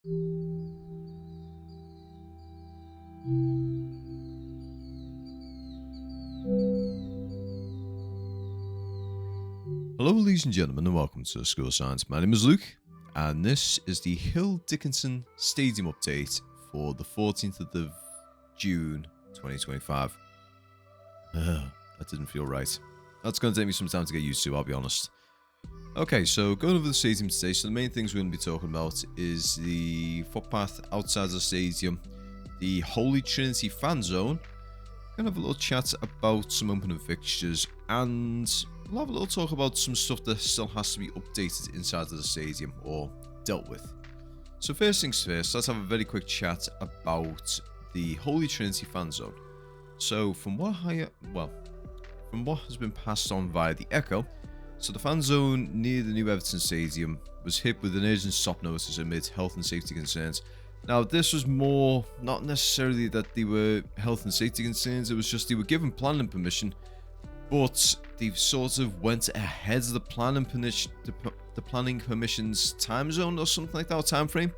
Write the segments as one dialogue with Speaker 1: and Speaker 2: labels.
Speaker 1: Hello ladies and gentlemen and welcome to School of Science. My name is Luke and this is the Hill Dickinson Stadium update for the 14th of June 2025. That didn't feel right. That's going to take me some time to get used to, I'll be honest. Okay, so going over the stadium today, so the main things we're going to be talking about is the footpath outside the stadium, the Holy Trinity fan zone, going to have a little chat about some opening fixtures, and we'll have a little talk about some stuff that still has to be updated inside of the stadium or dealt with. So first things first, let's have a very quick chat about the Holy Trinity fan zone. So from what has been passed on via the Echo, so the fan zone near the new Everton Stadium was hit with an urgent stop notice amid health and safety concerns. Now this was more, not necessarily that they were health and safety concerns, it was just they were given planning permission, but they sort of went ahead of the planning permission's time zone or something like that, or time frame.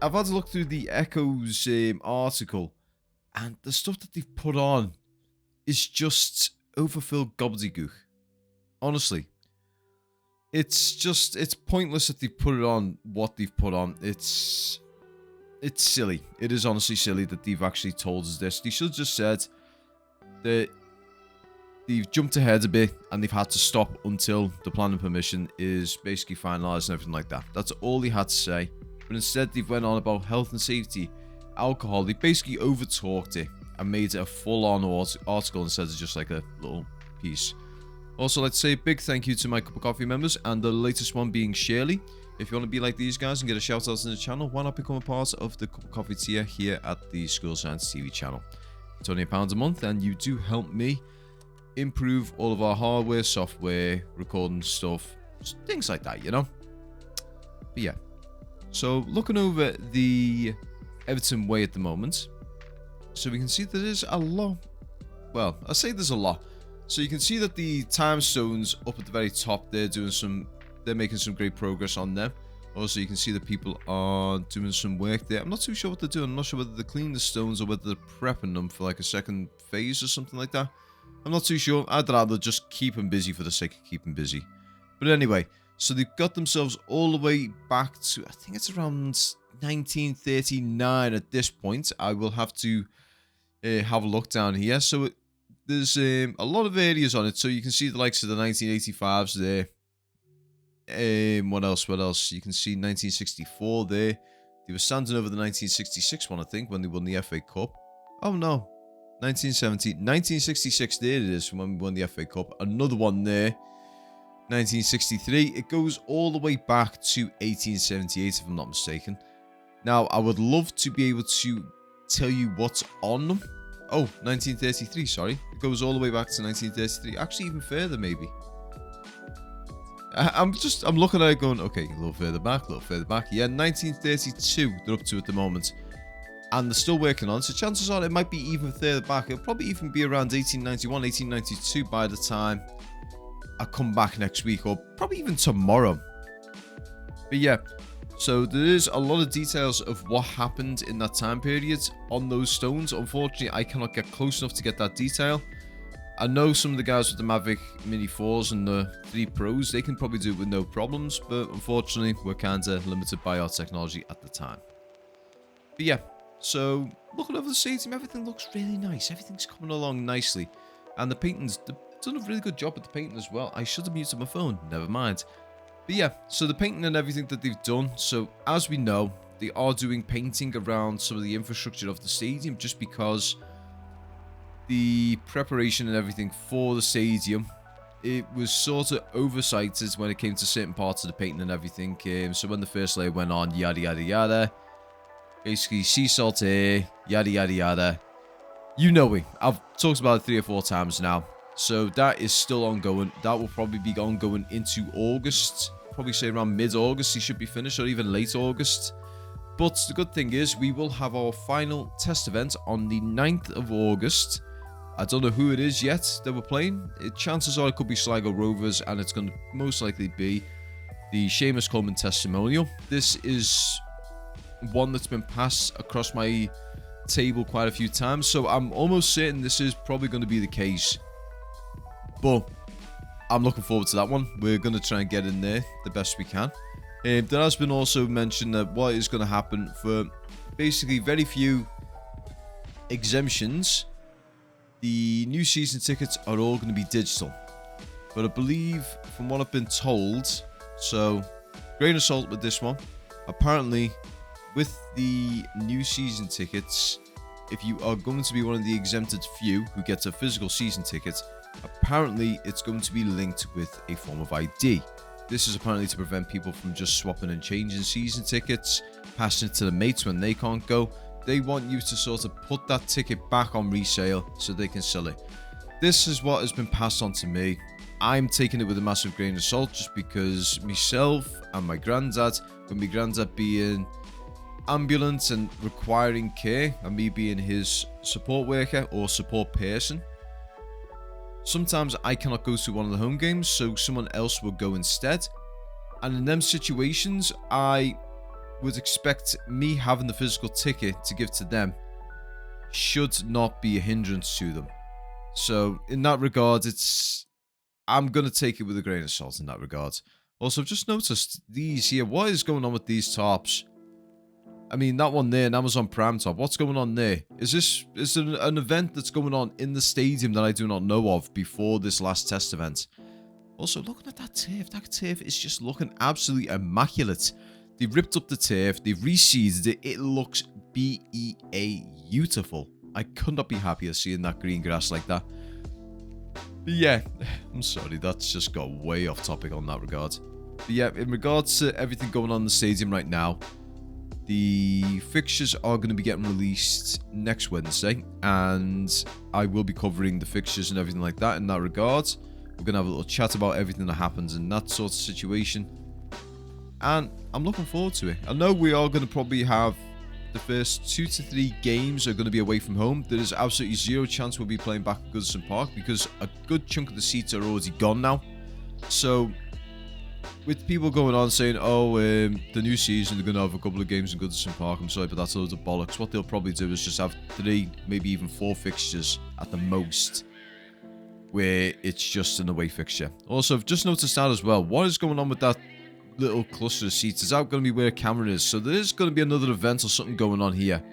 Speaker 1: I've had to look through the Echo's article, and the stuff that they've put on is just overfilled gobbledygook. Honestly, it's pointless that they've put it on what they've put on. It's silly. It is honestly silly that they've actually told us this. They should have just said that they've jumped ahead a bit and they've had to stop until the planning permission is basically finalised and everything like that. That's all they had to say. But instead they've went on about health and safety, alcohol. They basically overtalked it and made it a full-on article instead of just like a little piece. Also, let's say a big thank you to my Cup of Coffee members, and the latest one being Shirley. If you want to be like these guys and get a shout out in the channel, why not become a part of the Cup of Coffee tier here at the School of Science TV channel. It's only £1 a month and you do help me improve all of our hardware, software, recording stuff, things like that, you know? But yeah, so looking over the Everton Way at the moment, so we can see that there's a lot. Well, I say there's a lot. So you can see that the time stones up at the very top, they're making some great progress on them. Also, you can see that people are doing some work there. I'm not too sure what they're doing. I'm not sure whether they're cleaning the stones or whether they're prepping them for like a second phase or something like that. I'm not too sure. I'd rather just keep them busy for the sake of keeping busy. But anyway, so they've got themselves all the way back to, I think it's around 1939 at this point. I will have to have a look down here. So there's a lot of areas on it. So you can see the likes of the 1985s there. What else? You can see 1964 there. They were standing over the 1966 one, I think, when they won the FA Cup. Oh no, 1966 there it is, when we won the FA Cup. Another one there, 1963. It goes all the way back to 1878 if I'm not mistaken. Now I would love to be able to tell you what's on them. Oh, 1933, sorry. It goes all the way back to 1933. Actually, even further, maybe. I'm looking at it going, okay, a little further back. Yeah, 1932 they're up to at the moment. And they're still working on it, so chances are it might be even further back. It'll probably even be around 1891, 1892 by the time I come back next week, or probably even tomorrow. But yeah, so there is a lot of details of what happened in that time period on those stones. Unfortunately, I cannot get close enough to get that detail. I know some of the guys with the Mavic Mini 4s and the 3 Pros, they can probably do it with no problems, but unfortunately, we're kind of limited by our technology at the time. But yeah, so looking over the stadium, everything looks really nice. Everything's coming along nicely. And the painting's done a really good job with the painting as well. I should have muted my phone, never mind. But yeah, so the painting and everything that they've done. So as we know, they are doing painting around some of the infrastructure of the stadium just because the preparation and everything for the stadium, it was sort of oversighted when it came to certain parts of the painting and everything. So when the first layer went on, yada yada yada, basically sea salt air, yada yada yada, you know it. I've talked about it 3 or 4 times now. So that is still ongoing. That will probably be ongoing into August. Probably say around mid-August he should be finished, or even late August. But the good thing is we will have our final test event on the 9th of August. I don't know who it is yet that we're playing. Chances are it could be Sligo Rovers, and it's going to most likely be the Seamus Coleman testimonial. This is one that's been passed across my table quite a few times, so I'm almost certain this is probably going to be the case. But I'm looking forward to that one. We're going to try and get in there the best we can. There has been also mentioned that what is going to happen for basically very few exemptions, the new season tickets are all going to be digital. But I believe, from what I've been told, so grain of salt with this one, apparently with the new season tickets, if you are going to be one of the exempted few who gets a physical season ticket, apparently it's going to be linked with a form of ID. This is apparently to prevent people from just swapping and changing season tickets, passing it to the mates when they can't go. They want you to sort of put that ticket back on resale so they can sell it. This is what has been passed on to me. I'm taking it with a massive grain of salt just because myself and my granddad, with my granddad being ambulance and requiring care, and me being his support worker or support person, sometimes I cannot go to one of the home games, so someone else will go instead. And in them situations, I would expect me having the physical ticket to give to them should not be a hindrance to them. So in that regard, I'm going to take it with a grain of salt in that regard. Also, I've just noticed these here. What is going on with these tops? I mean, that one there, an Amazon Prime top. What's going on there? Is it an event that's going on in the stadium that I do not know of before this last test event? Also, looking at that turf is just looking absolutely immaculate. They've ripped up the turf, they've reseeded it. It looks beautiful. I could not be happier seeing that green grass like that. But yeah, I'm sorry, that's just got way off topic on that regard. But yeah, in regards to everything going on in the stadium right now, the fixtures are going to be getting released next Wednesday, and I will be covering the fixtures and everything like that in that regard. We're going to have a little chat about everything that happens in that sort of situation, and I'm looking forward to it. I know we are going to probably have the first 2 to 3 games are going to be away from home. There is absolutely zero chance we'll be playing back at Goodison Park because a good chunk of the seats are already gone now. So with people going on saying, oh, the new season, they're going to have a couple of games in Goodison Park, I'm sorry, but that's a load of bollocks. What they'll probably do is just have 3, maybe even 4 fixtures at the most, where it's just an away fixture. Also, I've just noticed that as well. What is going on with that little cluster of seats? Is that going to be where a camera is? So there is going to be another event or something going on here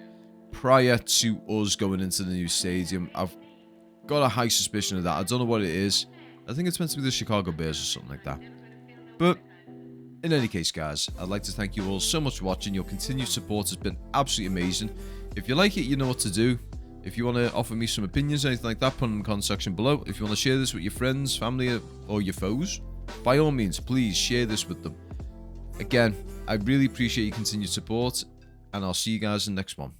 Speaker 1: prior to us going into the new stadium. I've got a high suspicion of that. I don't know what it is. I think it's meant to be the Chicago Bears or something like that. But in any case, guys, I'd like to thank you all so much for watching. Your continued support has been absolutely amazing. If you like it, you know what to do. If you want to offer me some opinions, anything like that, put them in the comment section below. If you want to share this with your friends, family, or your foes, by all means, please share this with them. Again, I really appreciate your continued support, and I'll see you guys in the next one.